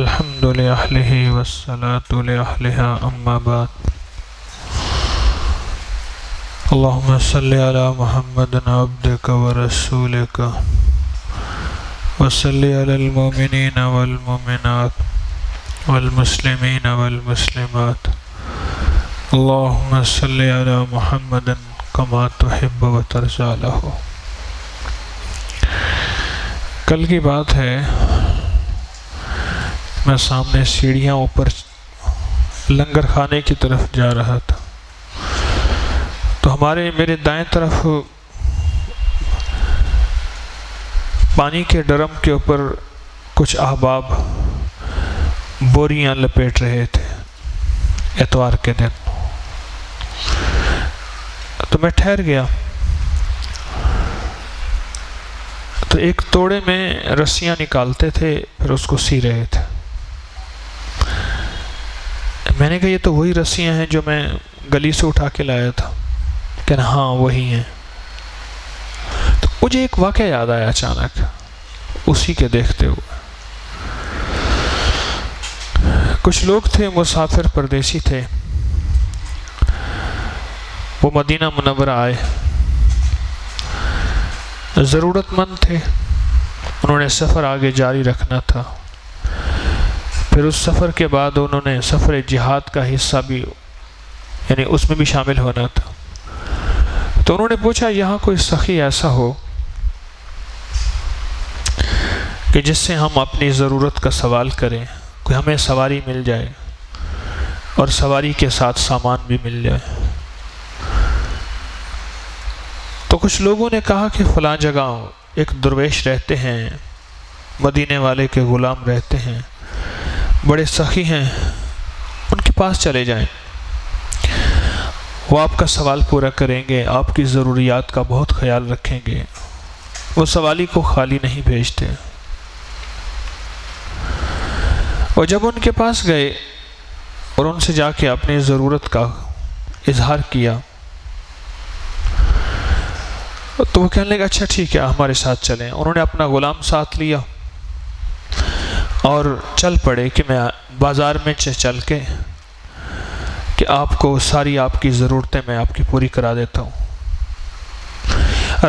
الحمد لأهله والصلاة لأهلها أما بعد اللهم صل على محمد عبدك ورسولك وصل على المؤمنين والمؤمنات والمسلمين والمسلمات اللهم صل على محمد كما تحب وترضى له۔ کل کی بات ہے، میں سامنے سیڑھیاں اوپر لنگر خانے کی طرف جا رہا تھا، تو میرے دائیں طرف پانی کے ڈرم کے اوپر کچھ احباب بوریاں لپیٹ رہے تھے اتوار کے دن، تو میں ٹھہر گیا، تو ایک توڑے میں رسیاں نکالتے تھے، پھر اس کو سی رہے تھے۔ میں نے کہا یہ تو وہی رسیاں ہیں جو میں گلی سے اٹھا کے لایا تھا، کہنا ہاں وہی ہیں۔ تو مجھے ایک واقعہ یاد آیا اچانک، اسی کے دیکھتے ہوئے۔ کچھ لوگ تھے، مسافر پردیسی تھے، وہ مدینہ منورہ آئے، ضرورت مند تھے، انہوں نے سفر آگے جاری رکھنا تھا، پھر اس سفر کے بعد انہوں نے سفر جہاد کا حصہ بھی، یعنی اس میں بھی شامل ہونا تھا۔ تو انہوں نے پوچھا یہاں کوئی سخی ایسا ہو کہ جس سے ہم اپنی ضرورت کا سوال کریں، کوئی ہمیں سواری مل جائے اور سواری کے ساتھ سامان بھی مل جائے۔ تو کچھ لوگوں نے کہا کہ فلاں جگہ ایک درویش رہتے ہیں، مدینے والے کے غلام رہتے ہیں، بڑے سخی ہیں، ان کے پاس چلے جائیں، وہ آپ کا سوال پورا کریں گے، آپ کی ضروریات کا بہت خیال رکھیں گے، وہ سوالی کو خالی نہیں بھیجتے۔ اور جب ان کے پاس گئے اور ان سے جا کے اپنی ضرورت کا اظہار کیا، تو وہ کہنے لگا اچھا ٹھیک ہے ہمارے ساتھ چلیں۔ انہوں نے اپنا غلام ساتھ لیا اور چل پڑے کہ میں بازار میں چل کے کہ آپ کو ساری آپ کی ضرورتیں میں آپ کی پوری کرا دیتا ہوں۔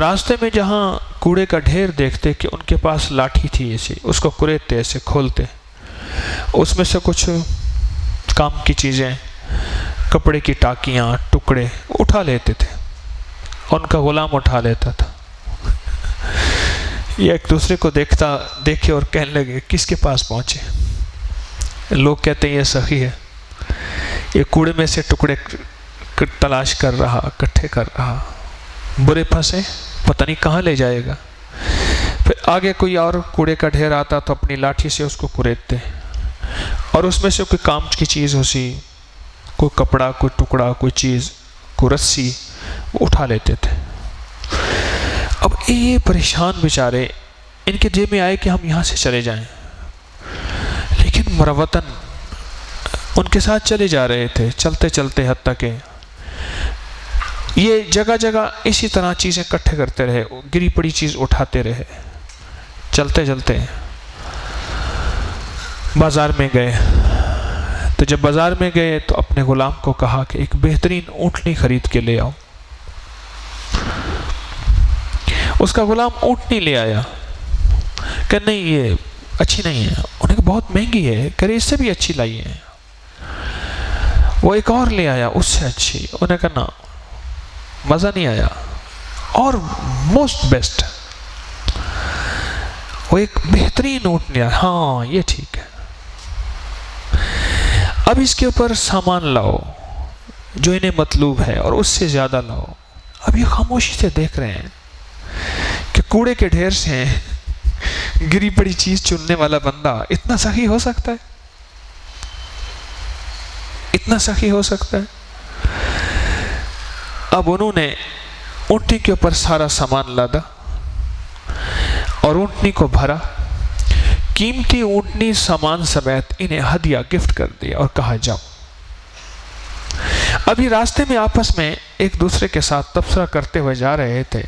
راستے میں جہاں کوڑے کا ڈھیر دیکھتے کہ ان کے پاس لاٹھی تھی ایسی، اس کو کریدتے، ایسے کھولتے، اس میں سے کچھ کام کی چیزیں، کپڑے کی ٹاکیاں، ٹکڑے اٹھا لیتے تھے، ان کا غلام اٹھا لیتا تھا۔ یہ ایک دوسرے کو دیکھے اور کہنے لگے کس کے پاس پہنچے؟ لوگ کہتے ہیں یہ سخی ہے، یہ کوڑے میں سے ٹکڑے تلاش کر رہا، اکٹھے کر رہا، برے پھنسے، پتہ نہیں کہاں لے جائے گا۔ پھر آگے کوئی اور کوڑے کا ڈھیر آتا تو اپنی لاٹھی سے اس کو کریدتے، اور اس میں سے کوئی کام کی چیز ہو سی، کوئی کپڑا، کوئی ٹکڑا، کوئی چیز، کوئی رسی، وہ اٹھا لیتے تھے۔ اب یہ پریشان بیچارے، ان کے جیب میں آئے کہ ہم یہاں سے چلے جائیں، لیکن مروتاً ان کے ساتھ چلے جا رہے تھے، چلتے چلتے حتیٰ کہ یہ جگہ جگہ اسی طرح چیزیں اکٹھے کرتے رہے، گری پڑی چیز اٹھاتے رہے، چلتے چلتے بازار میں گئے۔ تو جب بازار میں گئے تو اپنے غلام کو کہا کہ ایک بہترین اونٹنی خرید کے لے آؤ۔ اس کا غلام اونٹنی لے آیا، کہ نہیں یہ اچھی نہیں ہے، انہوں نے کہا بہت مہنگی ہے، کہ اس سے بھی اچھی لائی ہے۔ وہ ایک اور لے آیا اس سے اچھی، انہوں نے کہا نا مزہ نہیں آیا، اور موسٹ بیسٹ، وہ ایک بہترین اونٹنی، ہاں یہ ٹھیک ہے، اب اس کے اوپر سامان لاؤ جو انہیں مطلوب ہے اور اس سے زیادہ لاؤ۔ اب یہ خاموشی سے دیکھ رہے ہیں کہ کوڑے کے ڈھیر سے گری پڑی چیز چننے والا بندہ اتنا سخی ہو سکتا ہے، اتنا سخی ہو سکتا ہے۔ اب انہوں نے اونٹنی کے اوپر سارا سامان لادا اور اونٹنی کو بھرا، قیمتی اونٹنی سامان سمیت انہیں ہدیہ گفٹ کر دیا اور کہا جاؤ۔ ابھی راستے میں آپس میں ایک دوسرے کے ساتھ تبصرہ کرتے ہوئے جا رہے تھے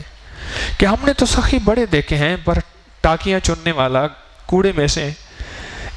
کہ ہم نے تو سخی بڑے دیکھے ہیں، پر ٹاکیاں چننے والا کوڑے میں سے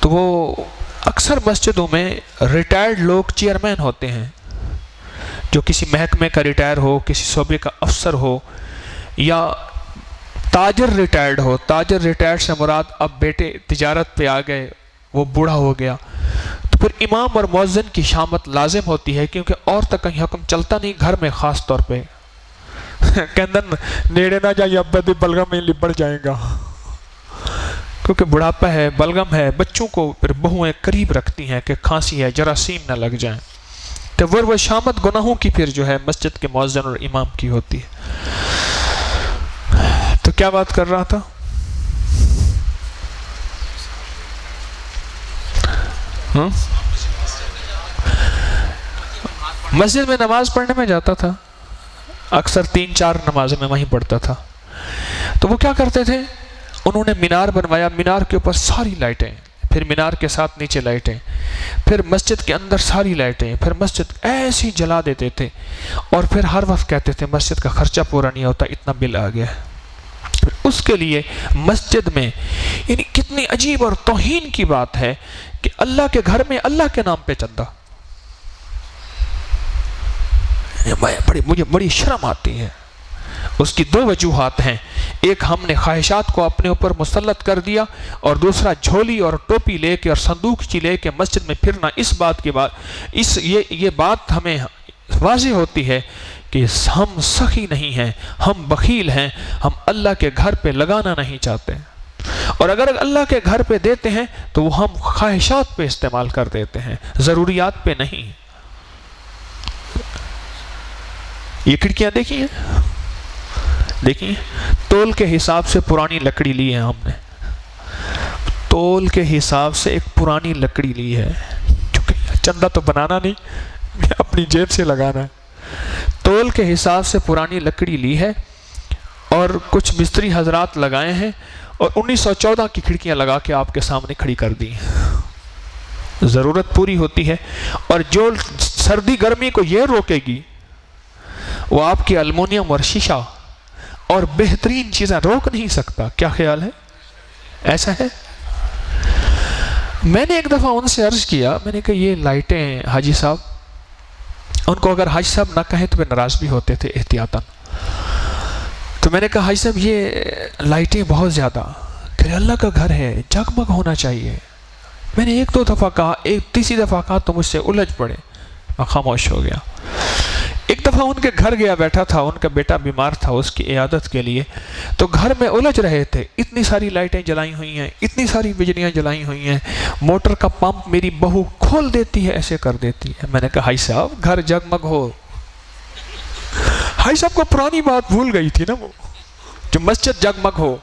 تو وہ اکثر مسجدوں میں ریٹائرڈ لوگ چیئرمین ہوتے ہیں، جو کسی محکمے کا ریٹائر ہو، کسی صوبے کا افسر ہو، یا تاجر ریٹائرڈ ہو۔ تاجر ریٹائرڈ سے مراد اب بیٹے تجارت پہ آ گئے، وہ بوڑھا ہو گیا، تو پھر امام اور مؤذن کی شامت لازم ہوتی ہے، کیونکہ اور تک کہیں حکم چلتا نہیں گھر میں، خاص طور پہ کہندن نیڑے نہ جائیے ابا دی بلغم میں لبڑ جائیں گا، کیونکہ بڑھاپا ہے، بلغم ہے، بچوں کو پھر بہویں قریب رکھتی ہیں کہ کھانسی ہے، جراثیم نہ لگ جائیں، تو وہ شامت گناہوں کی پھر جو ہے مسجد کے مؤذن اور امام کی ہوتی ہے۔ تو کیا بات کر رہا تھا؟ مسجد میں نماز پڑھنے میں جاتا تھا، اکثر 3-4 نمازیں میں وہیں پڑھتا تھا۔ تو وہ کیا کرتے تھے، انہوں نے مینار بنوایا، مینار کے اوپر ساری لائٹیں، پھر مینار کے ساتھ نیچے لائٹیں، پھر مسجد کے اندر ساری لائٹیں، پھر مسجد ایسی جلا دیتے تھے، اور پھر ہر وقت کہتے تھے مسجد کا خرچہ پورا نہیں ہوتا، اتنا بل آ گیا ہے۔ اس کے لیے مسجد میں، یعنی کتنی عجیب اور توہین کی بات ہے کہ اللہ کے گھر میں اللہ کے نام پہ چندہ، مجھے بڑی شرم آتی ہے۔ اس کی 2 وجوہات ہیں، ایک ہم نے خواہشات کو اپنے اوپر مسلط کر دیا، اور دوسرا جھولی اور ٹوپی لے کے اور صندوق چی لے کے مسجد میں پھرنا۔ اس بات کے بعد یہ بات ہمیں واضح ہوتی ہے کہ ہم سخی نہیں ہیں، ہم بخیل ہیں، ہم اللہ کے گھر پہ لگانا نہیں چاہتے، اور اگر اللہ کے گھر پہ دیتے ہیں تو وہ ہم خواہشات پہ استعمال کر دیتے ہیں، ضروریات پہ نہیں۔ یہ کھڑکیاں دیکھی ہیں، دیکھیں تول کے حساب سے پرانی لکڑی لی ہے، ہم نے تول کے حساب سے ایک پرانی لکڑی لی ہے، کیونکہ چندہ تو بنانا نہیں، اپنی جیب سے لگانا ہے۔ تول کے حساب سے پرانی لکڑی لی ہے، اور کچھ مستری حضرات لگائے ہیں، اور 1914 کی کھڑکیاں لگا کے آپ کے سامنے کھڑی کر دی۔ ضرورت پوری ہوتی ہے، اور جو سردی گرمی کو یہ روکے گی وہ آپ کی المونیم اور شیشہ اور بہترین چیزیں روک نہیں سکتا۔ کیا خیال ہے؟ ایسا ہے؟ میں نے ایک دفعہ ان سے عرض کیا، میں نے کہا یہ لائٹیں حاجی صاحب، ان کو اگر حاجی صاحب نہ کہیں تو وہ ناراض بھی ہوتے تھے احتیاطاً، تو میں نے کہا حاجی صاحب یہ لائٹیں بہت زیادہ، کہ اللہ کا گھر ہے، جگمگ ہونا چاہیے۔ میں نے 1-2 دفعہ کہا، ایک تیسری دفعہ کہا تو مجھ سے الجھ پڑے، میں خاموش ہو گیا۔ ایک دفعہ ان کے گھر گیا، بیٹھا تھا، ان کا بیٹا بیمار تھا، اس کی عیادت کے لیے، تو گھر میں الجھ رہے تھے، اتنی ساری لائٹیں جلائی ہوئی ہیں، اتنی ساری بجلیاں جلائی ہوئی ہیں، موٹر کا پمپ میری بہو کھول دیتی ہے، ایسے کر دیتی ہے۔ میں نے کہا حاجی صاحب گھر جگمگ ہو۔ حاجی صاحب کو پرانی بات بھول گئی تھی نا، وہ جو مسجد جگمگ ہو۔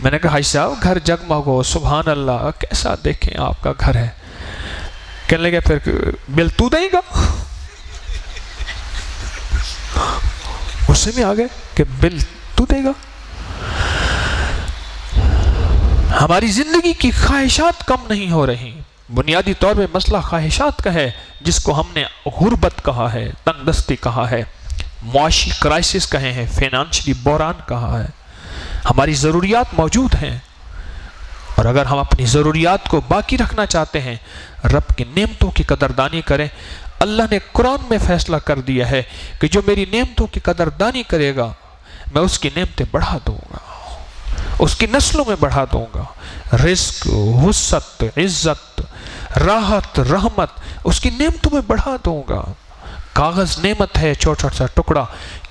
میں نے کہا حاجی صاحب گھر جگمگ ہو، سبحان اللہ، کیسا دیکھیں آپ کا گھر ہے۔ کہنے لگے پھر بل تو دے گا؟ غصے میں آ گئے کہ بل تو دے گا؟ ہماری زندگی کی خواہشات کم نہیں ہو رہی، بنیادی طور پہ مسئلہ خواہشات کا ہے، جس کو ہم نے غربت کہا ہے، تنگ دستی کہا ہے، معاشی کرائسس کہے ہیں، فینانشلی بحران کہا ہے۔ ہماری ضروریات موجود ہیں، اور اگر ہم اپنی ضروریات کو باقی رکھنا چاہتے ہیں، رب کی نعمتوں کی قدردانی کریں۔ اللہ نے قرآن میں فیصلہ کر دیا ہے کہ جو میری نعمتوں کی قدردانی کرے گا میں اس کی نعمتیں بڑھا دوں گا، اس کی نسلوں میں بڑھا دوں گا۔ رزق، وسعت، عزت، راحت، رحمت اس کی نعمتوں میں بڑھا دوں گا۔ کاغذ نعمت ہے، چھوٹا سا ٹکڑا،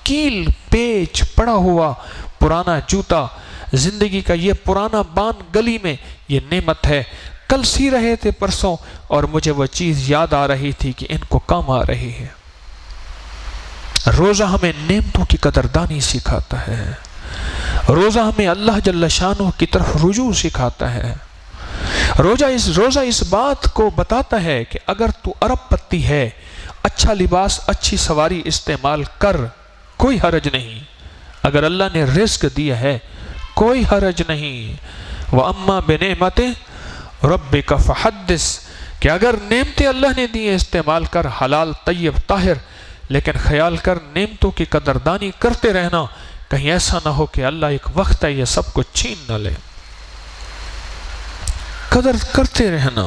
کیل پیچ پڑا ہوا پرانا جوتا، زندگی کا یہ پرانا بان گلی میں یہ نعمت ہے۔ کل سی رہے تھے پرسوں، اور مجھے وہ چیز یاد آ رہی تھی کہ ان کو کام آ رہی ہے۔ روزہ ہمیں نعمتوں کی قدردانی سکھاتا ہے، روزہ ہمیں اللہ جل شانہ کی طرف رجوع سکھاتا ہے، روزہ اس بات کو بتاتا ہے کہ اگر تو ارب پتی ہے، اچھا لباس، اچھی سواری استعمال کر، کوئی حرج نہیں۔ اگر اللہ نے رزق دیا ہے کوئی حرج نہیں۔ وَأَمَّا بِنِعْمَتِ رَبِّكَ فَحَدِّثْ، کہ اگر نعمتیں اللہ نے دی استعمال کر، حلال، طیب، طاہر، لیکن خیال کر نعمتوں کی قدردانی کرتے رہنا، کہیں ایسا نہ ہو کہ اللہ ایک وقت ہے یہ سب کو چھین نہ لے۔ قدر کرتے رہنا.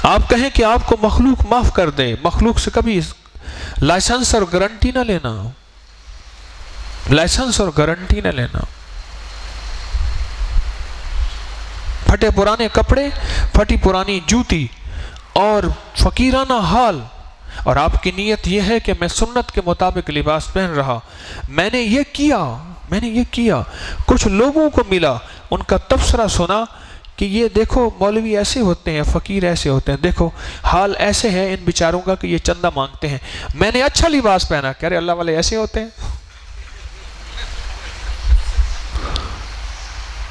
آپ کہیں کہ آپ کو مخلوق معاف کر دے، مخلوق سے کبھی لائسنس اور گارنٹی نہ لینا، لائسنس اور گارنٹی نہ لینا. پھٹے پرانے کپڑے، پھٹی پرانی جوتی اور فقیرانہ حال، اور آپ کی نیت یہ ہے کہ میں سنت کے مطابق لباس پہن رہا، میں نے یہ کیا. کچھ لوگوں کو ملا، ان کا تبصرہ سنا کہ یہ دیکھو مولوی ایسے ہوتے ہیں، فقیر ایسے ہوتے ہیں، دیکھو حال ایسے ہے ان بیچاروں کا کہ یہ چندہ مانگتے ہیں. میں نے اچھا لباس پہنا، کہہ رہے اللہ والے ایسے ہوتے ہیں،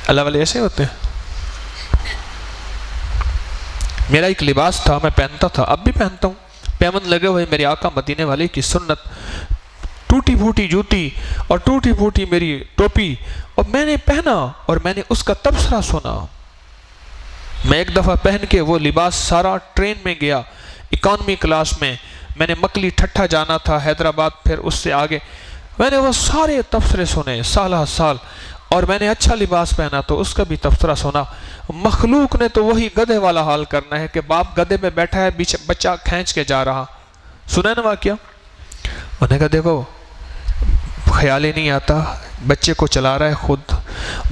اللہ والے ایسے ہوتے ہیں. میرا ایک لباس تھا، میں پہنتا تھا، اب بھی پہنتا ہوں، پیمند لگے ہوئے میرے آقا مدینے والے کی سنت، ٹوٹی پھوٹی جوتی اور ٹوٹی پھوٹی میری ٹوپی، اور میں نے پہنا اور میں نے اس کا تبصرہ سنا. میں ایک دفعہ پہن کے وہ لباس سارا ٹرین میں گیا، اکانومی کلاس میں، میں نے مکلی ٹھٹھا جانا تھا حیدرآباد، پھر اس سے آگے میں نے وہ سارے تبصرے سنے سالہ سال، اور میں نے اچھا لباس پہنا تو اس کا بھی تبصرہ سنا. مخلوق نے تو وہی گدھے والا حال کرنا ہے کہ باپ گدھے میں بیٹھا ہے، بچہ کھینچ کے جا رہا. سنا ہے نا واقعہ؟ انہوں نے کہا دیکھو خیال ہی نہیں آتا، بچے کو چلا رہا ہے خود.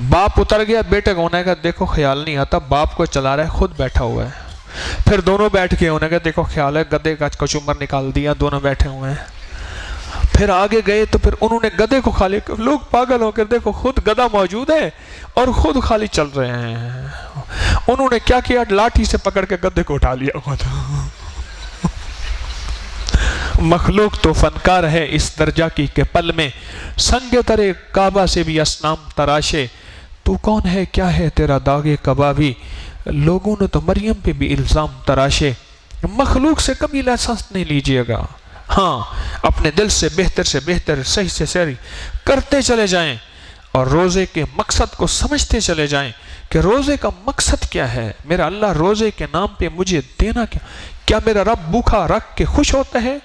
باپ اتر گیا، بیٹے کو انہوں نے کہا دیکھو خیال نہیں آتا، باپ کو چلا رہا ہے خود بیٹھا ہوا ہے. پھر دونوں بیٹھ کے انہوں نے کہا دیکھو خیال ہے، گدھے کا کچومر نکال دیا، دونوں بیٹھے ہوئے ہیں. پھر آگے گئے تو پھر انہوں نے گدھے کو خالی، لوگ پاگل ہو کر دیکھو خود گدھا موجود ہے اور خود خالی چل رہے ہیں. انہوں نے کیا کیا، لاٹھی سے پکڑ کے گدھے کو اٹھا لیا ہوا تھا. مخلوق تو فنکار ہے اس درجہ کی کہ پل میں سنگ ترے کعبہ سے بھی اصنام تراشے. تو کون ہے کیا ہے تیرا داغے کبابی، لوگوں نے تو مریم پہ بھی الزام تراشے. مخلوق سے کبھی لائسنس نہیں لیجئے گا. ہاں اپنے دل سے بہتر صحیح سے صحیح کرتے چلے جائیں، اور روزے کے مقصد کو سمجھتے چلے جائیں کہ روزے کا مقصد کیا ہے. میرا اللہ روزے کے نام پہ مجھے دینا کیا میرا رب بھوکا رکھ کے خوش ہوتا ہے؟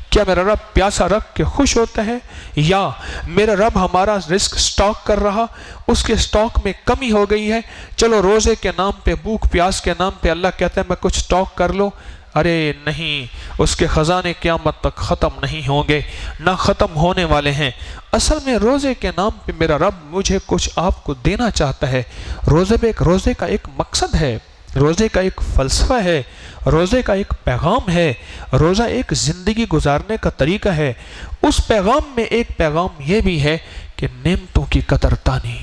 کیا میرا رب پیاسا رکھ کے خوش ہوتا ہے؟ یا میرا رب ہمارا رزق سٹاک کر رہا، اس کے سٹاک میں کمی ہو گئی ہے، چلو روزے کے نام پہ، بھوک پیاس کے نام پہ اللہ کہتا ہے میں کچھ سٹاک کر لو. ارے نہیں، اس کے خزانے قیامت تک ختم نہیں ہوں گے، نہ ختم ہونے والے ہیں. اصل میں روزے کے نام پہ میرا رب مجھے کچھ آپ کو دینا چاہتا ہے. روزے کا ایک مقصد ہے، روزے کا ایک فلسفہ ہے، روزے کا ایک پیغام ہے. روزہ ایک زندگی گزارنے کا طریقہ ہے. اس پیغام میں ایک پیغام یہ بھی ہے کہ نعمتوں کی قدردانی.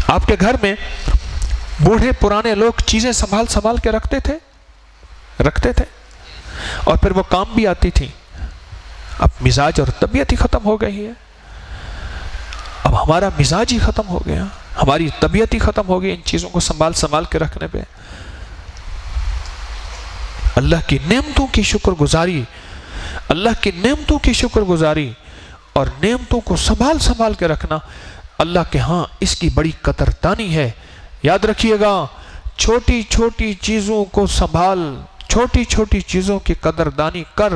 آپ کے گھر میں بوڑھے پرانے لوگ چیزیں سنبھال کے رکھتے تھے اور پھر وہ کام بھی آتی تھی. اب مزاج اور طبیعت ہی ختم ہو گئی ہے. اب ہمارا مزاج ہی ختم ہو گیا، ہماری طبیعت ہی ختم ہو گئی ان چیزوں کو سنبھال کے رکھنے پہ. اللہ کی نعمتوں کی شکر گزاری، اللہ کی نعمتوں کی شکر گزاری اور نعمتوں کو سنبھال کے رکھنا اللہ کے ہاں اس کی بڑی قدردانی ہے. یاد رکھیے گا، چھوٹی چھوٹی چیزوں کو سنبھال، چھوٹی چھوٹی چیزوں کی قدردانی کر،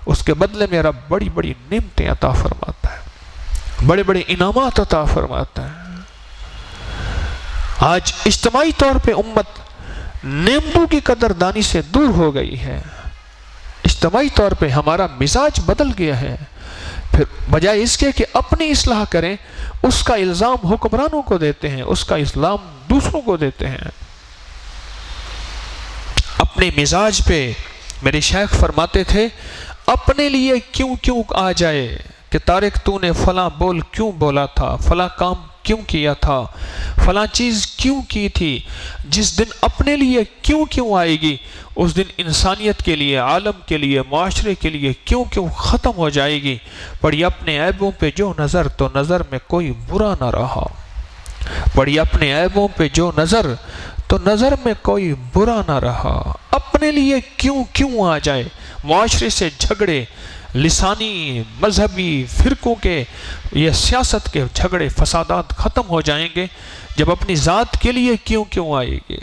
اس کے بدلے میں رب بڑی بڑی نعمتیں عطا فرماتا ہے، بڑے بڑے انعامات عطا فرماتا ہے. آج اجتماعی طور پہ امت نعمتوں کی قدردانی سے دور ہو گئی ہے. اجتماعی طور پہ ہمارا مزاج بدل گیا ہے. پھر بجائے اس کے کہ اپنی اصلاح کریں، اس کا الزام حکمرانوں کو دیتے ہیں، اس کا الزام دوسروں کو دیتے ہیں. اپنے مزاج پہ میرے شیخ فرماتے تھے اپنے لیے کیوں آ جائے کہ طارق تو نے فلاں بول کیوں بولا تھا، فلاں کام کیوں کیا تھا، فلاں چیز کیوں کی تھی. جس دن اپنے لیے کیوں آئے گی، اس دن انسانیت کے لیے، عالم کے لیے، معاشرے کے لیے کیوں ختم ہو جائے گی. پڑھی اپنے عیبوں پہ جو نظر تو نظر میں کوئی برا نہ رہا. پڑھی اپنے عیبوں پہ جو نظر تو نظر میں کوئی برا نہ رہا. اپنے لیے کیوں آ جائے. معاشرے سے جھگڑے، لسانی مذہبی فرقوں کے، یہ سیاست کے جھگڑے فسادات ختم ہو جائیں گے جب اپنی ذات کے لیے کیوں آئے گی،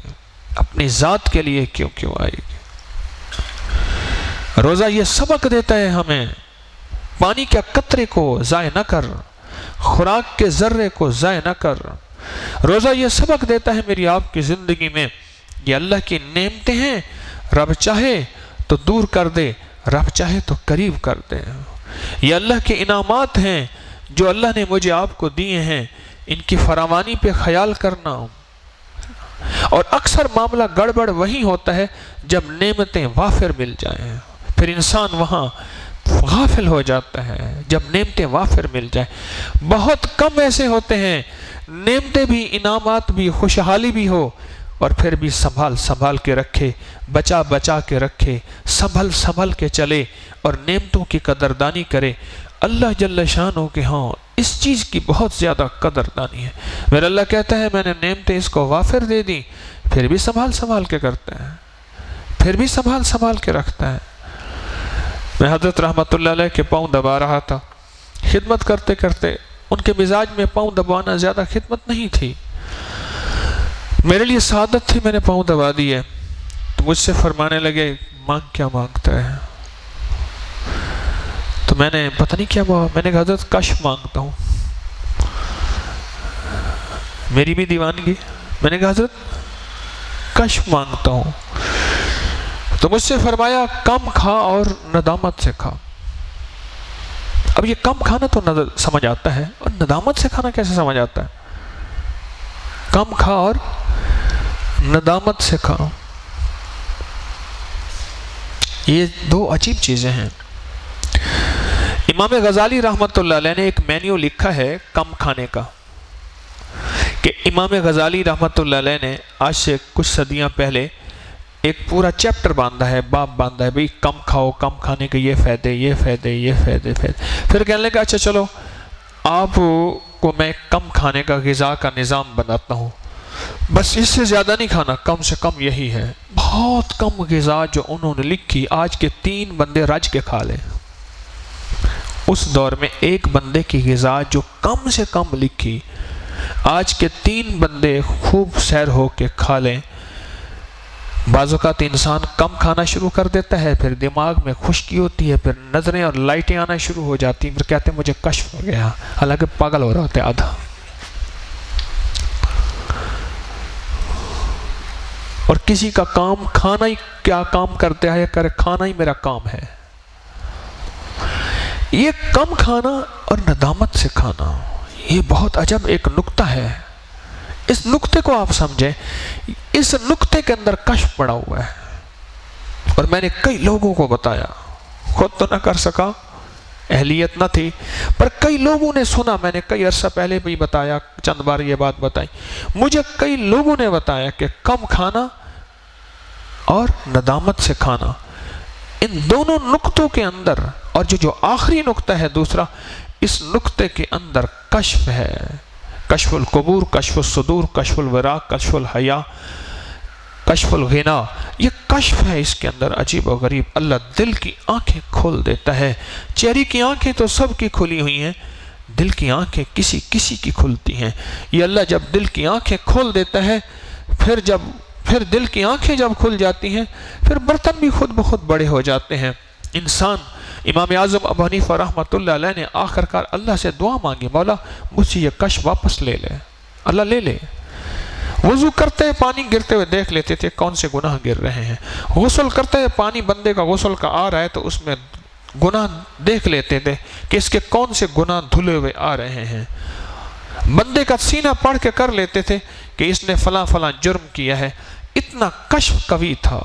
اپنی ذات کے لیے کیوں آئے گی. روزہ یہ سبق دیتا ہے ہمیں، پانی کے قطرے کو ضائع نہ کر، خوراک کے ذرے کو ضائع نہ کر۔ روزہ یہ سبق دیتا ہے میری آپ کی زندگی میں، یہ اللہ کی نعمتیں ہیں، رب چاہے تو دور کر دے، رب چاہے تو قریب کر دے۔ یہ اللہ کے انعامات ہیں جو اللہ نے مجھے آپ کو دیے ہیں، ان کی فراوانی پہ خیال کرنا۔ اور اکثر معاملہ گڑبڑ وہی ہوتا ہے جب نعمتیں وافر مل جائیں، پھر انسان وہاں غافل ہو جاتا ہے۔ جب نعمتیں وافر مل جائیں، بہت کم ایسے ہوتے ہیں نعمتیں بھی، انعامات بھی، خوشحالی بھی ہو اور پھر بھی سنبھال کے رکھے، بچا کے رکھے، سنبھل کے چلے اور نعمتوں کی قدردانی کرے۔ اللہ جل شانہ کے ہاں اس چیز کی بہت زیادہ قدردانی ہے۔ میرا اللہ کہتا ہے میں نے نعمتیں اس کو وافر دے دی، پھر بھی سنبھال کے کرتا ہے، پھر بھی سنبھال کے رکھتا ہے۔ میں حضرت رحمت اللہ علیہ کے پاؤں دبا رہا تھا، خدمت کرتے کرتے ان کے مزاج میں پاؤں دبانا زیادہ خدمت نہیں تھی، میرے لیے سعادت تھی، میں نے پاؤں دبا دیے تو مجھ سے فرمانے لگے مانگ کیا مانگتا ہے؟ تو میں نے پتہ نہیں کیا ہوا، میں نے کہا حضرت کشف مانگتا ہوں، میری بھی دیوانگی، میں نے کہا حضرت کشف مانگتا ہوں، تو مجھ سے فرمایا کم کھا اور ندامت سے کھا۔ اب یہ کم کھانا تو سمجھ آتا ہے، اور ندامت سے کھانا کیسے سمجھ آتا ہے؟ کم کھا اور ندامت سے کھا، یہ دو عجیب چیزیں ہیں۔ امام غزالی رحمت اللہ علیہ نے ایک مینیو لکھا ہے کم کھانے کا، کہ امام غزالی رحمت اللہ علیہ نے آج سے کچھ صدیاں پہلے ایک پورا چیپٹر باندھا ہے، باب باندھا ہے، بھئی کم کھاؤ، کم کھانے کے یہ فائدے۔ پھر کہنے لگا اچھا چلو آپ کو میں کم کھانے کا غذا کا نظام بناتا ہوں، بس اس سے زیادہ نہیں کھانا، کم سے کم یہی ہے۔ بہت کم غذا جو انہوں نے لکھی، آج کے 3 بندے رج کے کھا لیں۔ اس دور میں ایک بندے کی غذا جو کم سے کم لکھی، آج کے 3 بندے خوب سیر ہو کے کھا لیں۔ بعض اوقات انسان کم کھانا شروع کر دیتا ہے، پھر دماغ میں خشکی ہوتی ہے، پھر نظریں اور لائٹیں آنا شروع ہو جاتی ہیں، پھر کہتے ہیں مجھے کشف ہو گیا، حالانکہ پاگل ہو رہا ہوتا ہے آدھا۔ اور کسی کا کام کھانا ہی کیا کام کرتے ہیں، کرے کھانا ہی میرا کام ہے۔ یہ کم کھانا اور ندامت سے کھانا، یہ بہت عجب ایک نکتہ ہے۔ اس نکتے کو آپ سمجھیں، اس نکتے کے اندر کشف پڑا ہوا ہے، اور میں نے کئی لوگوں کو بتایا، خود تو نہ کر سکا، اہلیت نہ تھی، پر کئی لوگوں نے سنا، میں نے کئی عرصہ پہلے بھی بتایا، چند بار یہ بات بتائی، مجھے کئی لوگوں نے بتایا کہ کم کھانا اور ندامت سے کھانا، ان دونوں نقطوں کے اندر، اور جو آخری نقطہ ہے دوسرا، اس نقطے کے اندر کشف ہے، کشف القبور، کشف الصدور، کشف الورا، کشف الحیا، کشف الغنا، یہ کشف ہے اس کے اندر عجیب و غریب۔ اللہ دل کی آنکھیں کھول دیتا ہے، چہرے کی آنکھیں تو سب کی کھلی ہوئی ہیں، دل کی آنکھیں کسی کی کھلتی ہیں۔ یہ اللہ جب دل کی آنکھیں کھول دیتا ہے، پھر دل کی آنکھیں جب کھل جاتی ہیں، پھر برتن بھی خود بخود بڑے ہو جاتے ہیں۔ انسان، امام اعظم ابو حنیفہ رحمۃ اللہ علیہ نے آخر کار اللہ سے دعا مانگی، مولا مجھ سے یہ کشف واپس لے لے، اللہ لے لے۔ وضو کرتے ہوئے پانی گرتے ہوئے دیکھ لیتے تھے کون سے گناہ گر رہے ہیں، غسل کرتے ہوئے پانی بندے کا غسل کا آ رہا ہے تو اس میں گناہ دیکھ لیتے تھے کہ اس کے کون سے گناہ دھلے ہوئے آ رہے ہیں، بندے کا سینہ پڑھ کے کر لیتے تھے کہ اس نے فلاں فلاں جرم کیا ہے۔ اتنا کشف قوی تھا۔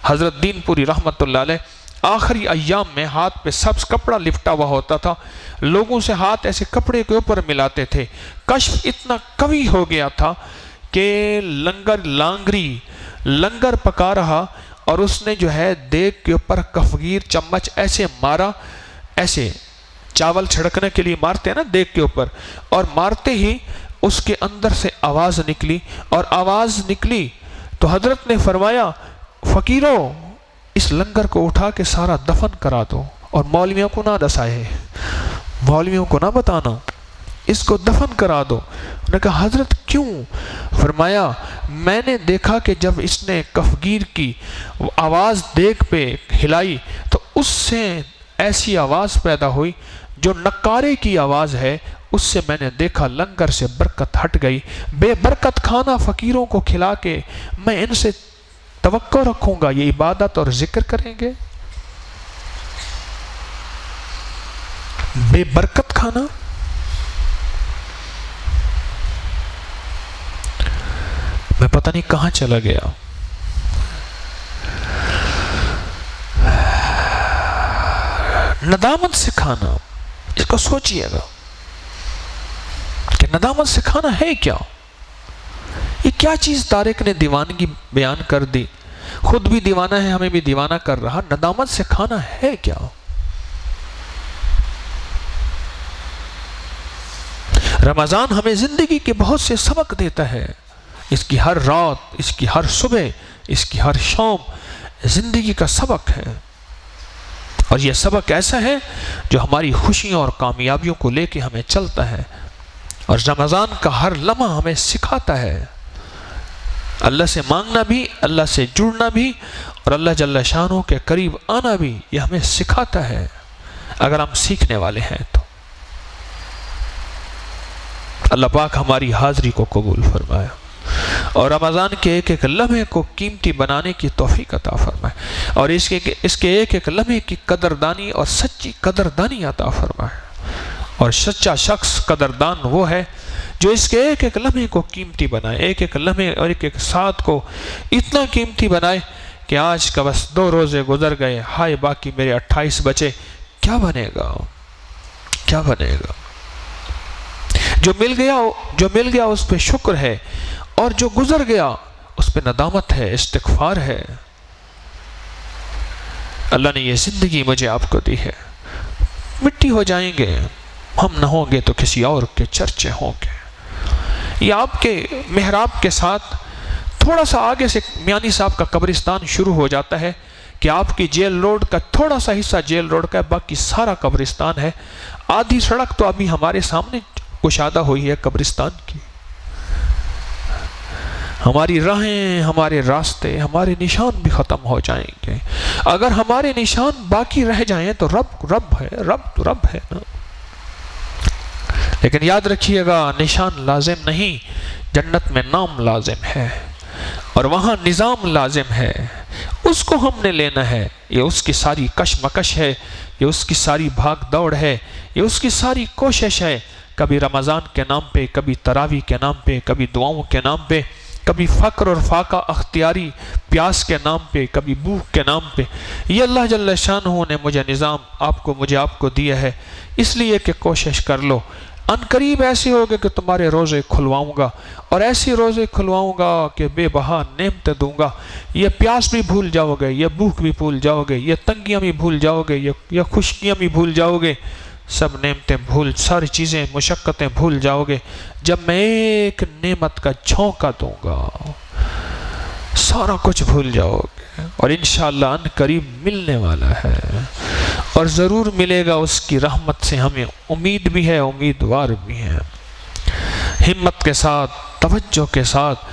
حضرت دین پوری رحمت اللہ علیہ آخری ایام میں ہاتھ پہ سبز کپڑا لپٹا ہوا ہوتا تھا، لوگوں سے ہاتھ ایسے کپڑے کے اوپر ملاتے تھے۔ کشف اتنا قوی ہو گیا تھا کہ لنگر پکا رہا، اور اس نے جو ہے دیگ کے اوپر کفگیر چمچ ایسے مارا، ایسے چاول چھڑکنے کے لیے مارتے ہیں نا دیگ کے اوپر، اور مارتے ہی اس کے اندر سے آواز نکلی، اور آواز نکلی تو حضرت نے فرمایا فقیرو اس لنگر کو اٹھا کے سارا دفن کرا دو، اور مولویوں کو نہ دسائے، مولویوں کو نہ بتانا، اس کو دفن کرا دو۔ انہوں نے کہا حضرت کیوں؟ فرمایا میں نے دیکھا کہ جب اس نے کفگیر کی آواز دیگ پہ ہلائی تو اس سے ایسی آواز پیدا ہوئی جو نکارے کی آواز ہے، اس سے میں نے دیکھا لنگر سے برکت ہٹ گئی. بے برکت کھانا فقیروں کو کھلا کے میں ان سے توقع رکھوں گا یہ عبادت اور ذکر کریں گے؟ بے برکت کھانا. میں پتہ نہیں کہاں چلا گیا. ندامت سے کھانا، اس کو سوچئے گا کہ ندامت سے کھانا ہے کیا؟ یہ کیا چیز طارق نے دیوانگی بیان کر دی، خود بھی دیوانہ ہے ہمیں بھی دیوانہ کر رہا. ندامت سے کھانا ہے کیا؟ رمضان ہمیں زندگی کے بہت سے سبق دیتا ہے. اس کی ہر رات، اس کی ہر صبح، اس کی ہر شام زندگی کا سبق ہے. اور یہ سبق ایسا ہے جو ہماری خوشیوں اور کامیابیوں کو لے کے ہمیں چلتا ہے. اور رمضان کا ہر لمحہ ہمیں سکھاتا ہے اللہ سے مانگنا بھی، اللہ سے جڑنا بھی، اور اللہ جل شانہ کے قریب آنا بھی. یہ ہمیں سکھاتا ہے اگر ہم سیکھنے والے ہیں تو. اللہ پاک ہماری حاضری کو قبول فرمائے اور رمضان کے ایک ایک لمحے کو قیمتی بنانے کی توفیق عطا فرمائے، اور اس کے ایک ایک لمحے کی قدردانی اور سچی قدردانی عطا فرمائے. اور سچا شخص قدردان وہ ہے جو اس کے ایک ایک لمحے کو قیمتی بنائے، ایک ایک لمحے اور ایک ایک ساتھ کو اتنا قیمتی بنائے کہ آج کا بس 2 روزے گزر گئے، ہائے باقی میرے 28 بچے، کیا بنے گا؟ کیا بنے گا؟ جو مل گیا اس پہ شکر ہے، اور جو گزر گیا اس پہ ندامت ہے، استغفار ہے. اللہ نے یہ زندگی مجھے آپ کو دی ہے. مٹی ہو جائیں گے، ہم نہ ہوں گے تو کسی اور کے چرچے ہوں گے. یہ آپ کے محراب کے ساتھ تھوڑا سا آگے سے میانی صاحب کا قبرستان شروع ہو جاتا ہے کہ آپ کی جیل روڈ کا تھوڑا سا حصہ جیل روڈ کا ہے، باقی سارا قبرستان ہے. آدھی سڑک تو ابھی ہمارے سامنے کشادہ ہوئی ہے قبرستان کی. ہماری راہیں، ہمارے راستے، ہمارے نشان بھی ختم ہو جائیں گے. اگر ہمارے نشان باقی رہ جائیں تو رب ہے نا. لیکن یاد رکھیے گا نشان لازم نہیں، جنت میں نام لازم ہے اور وہاں نظام لازم ہے. اس کو ہم نے لینا ہے. یہ اس کی ساری کشمکش ہے، یہ اس کی ساری بھاگ دوڑ ہے، یہ اس کی ساری کوشش ہے. کبھی رمضان کے نام پہ، کبھی تراویح کے نام پہ، کبھی دعاؤں کے نام پہ، کبھی فقر اور فاقہ اختیاری پیاس کے نام پہ، کبھی بھوک کے نام پہ. یہ اللہ جل شانہ نے مجھے نظام مجھے آپ کو دیا ہے، اس لیے کہ کوشش کر لو. ان قریب ایسے ہوگے کہ تمہارے روزے کھلواؤں گا، اور ایسے روزے کھلواؤں گا کہ بے بہا نعمتیں دوں گا. یہ پیاس بھی بھول جاؤ گے، یہ بھوک بھی بھول جاؤ گے، یہ تنگیاں بھی بھول جاؤ گے، یہ خشکیاں بھی بھول جاؤ گے. سب نعمتیں ساری چیزیں مشقتیں بھول جاؤ گے جب میں ایک نعمت کا جھونکا دوں گا. سارا کچھ بھول جاؤ گے، اور انشاءاللہ ان قریب ملنے والا ہے، اور ضرور ملے گا. اس کی رحمت سے ہمیں امید بھی ہے، امیدوار بھی ہے. ہمت کے ساتھ، توجہ کے ساتھ،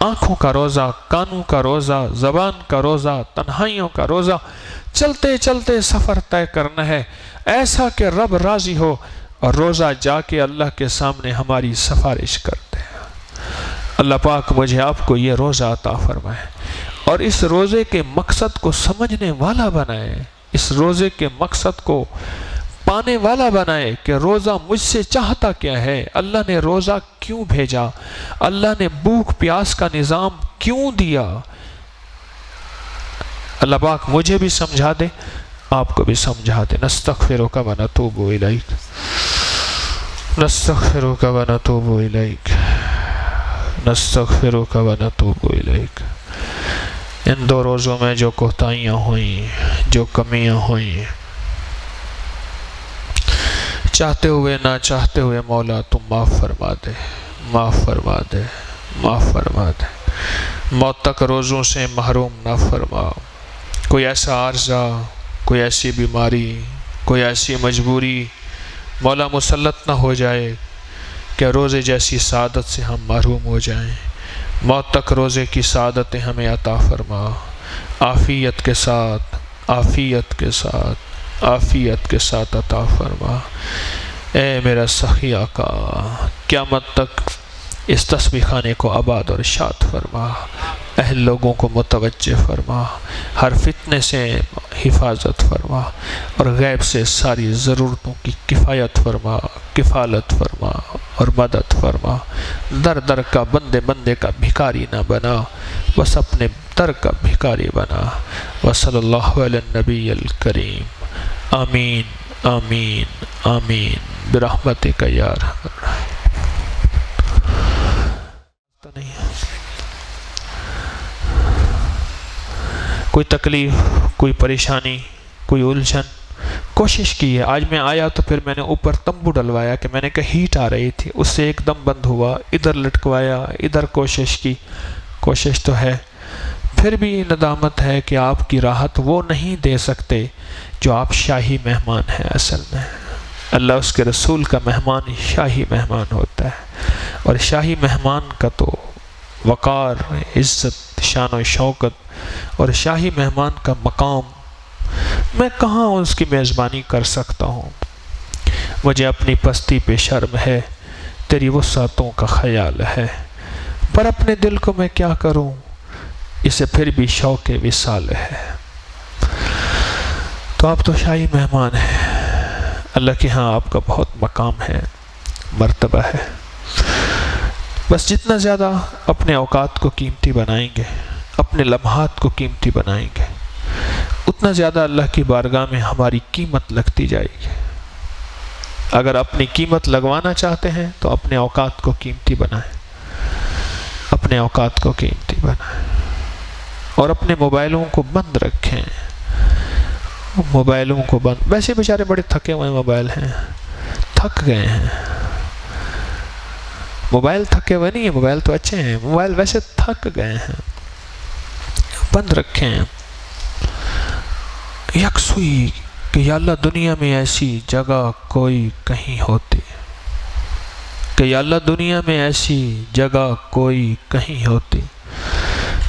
آنکھوں کا روزہ، کانوں کا روزہ، زبان کا روزہ، تنہائیوں کا روزہ، چلتے چلتے سفر طے کرنا ہے ایسا کہ رب راضی ہو، اور روزہ جا کے اللہ کے سامنے ہماری سفارش کرتے ہیں. اللہ پاک مجھے آپ کو یہ روزہ عطا فرمائے، اور اس روزے کے مقصد کو سمجھنے والا بنائے، اس روزے کے مقصد کو پانے والا بنائے کہ روزہ مجھ سے چاہتا کیا ہے، اللہ نے روزہ کیوں بھیجا، اللہ نے بھوک پیاس کا نظام کیوں دیا. اللہ پاک مجھے بھی سمجھا دے، آپ کو بھی سمجھا دے. نستغفرک و نتوب الیک، نستغفرک و نتوب الیک، نستغفرک و نتوب الیک. ان 2 روزوں میں جو کوتاہیاں ہوئیں، جو کمیاں ہوئیں، چاہتے ہوئے نہ چاہتے ہوئے مولا تم معاف فرما دے، معاف فرما دے، معاف فرما دے. موت تک روزوں سے محروم نہ فرما. کوئی ایسا عارضہ، کوئی ایسی بیماری، کوئی ایسی مجبوری مولا مسلط نہ ہو جائے کہ روزے جیسی سعادت سے ہم محروم ہو جائیں. موت تک روزے کی سعادتیں ہمیں عطا فرما، عافیت کے ساتھ، عافیت کے ساتھ، عافیت کے ساتھ عطا فرما. اے میرا سخی آقا، قیامت تک اس تسبیح خانے کو آباد اور شاد فرما، اہل لوگوں کو متوجہ فرما، ہر فتنے سے حفاظت فرما، اور غیب سے ساری ضرورتوں کی کفایت فرما، کفالت فرما اور مدد فرما۔ در در کا بندے بندے کا بھکاری نہ بنا، بس اپنے در کا بھکاری بنا۔ وصلی اللہ علی النبی الکریم، آمین آمین آمین برحمتک یا ارحم الراحمین۔ کوئی تکلیف، کوئی پریشانی، کوئی الجھن، کوشش کی ہے۔ آج میں آیا تو پھر میں نے اوپر تمبو ڈلوایا کہ میں نے کہا ہیٹ آ رہی تھی، اس سے ایک دم بند ہوا، ادھر لٹکوایا، ادھر کوشش کی، کوشش تو ہے، پھر بھی ندامت ہے کہ آپ کی راحت وہ نہیں دے سکتے جو آپ شاہی مہمان ہیں۔ اصل میں اللہ اس کے رسول کا مہمان شاہی مہمان ہوتا ہے، اور شاہی مہمان کا تو وقار، عزت، شان و شوکت، اور شاہی مہمان کا مقام میں کہاں اس کی میزبانی کر سکتا ہوں۔ مجھے اپنی پستی پہ شرم ہے، تیری وسعتوں کا خیال ہے، پر اپنے دل کو میں کیا کروں، اسے پھر بھی شوق وصال ہے۔ تو آپ تو شاہی مہمان ہیں، اللہ کے ہاں آپ کا بہت مقام ہے، مرتبہ ہے۔ بس جتنا زیادہ اپنے اوقات کو قیمتی بنائیں گے، اپنے لمحات کو قیمتی بنائیں گے، اتنا زیادہ اللہ کی بارگاہ میں ہماری قیمت لگتی جائے گی۔ اگر اپنی قیمت لگوانا چاہتے ہیں تو اپنے اوقات کو قیمتی بنائیں، اپنے اوقات کو قیمتی بنائیں، اور اپنے موبائلوں کو بند رکھیں، موبائلوں کو بند۔ ویسے بیچارے بڑے تھکے ہوئے موبائل ہیں، تھک گئے ہیں۔ موبائل تھکے ہوئے نہیں ہیں، موبائل تو اچھے ہیں، موبائل ویسے تھک گئے ہیں، بند رکھیں۔ یکسوئی کہ یا اللہ دنیا میں ایسی جگہ کوئی کہیں ہوتی، کہ یا اللہ دنیا میں ایسی جگہ کوئی کہیں ہوتی،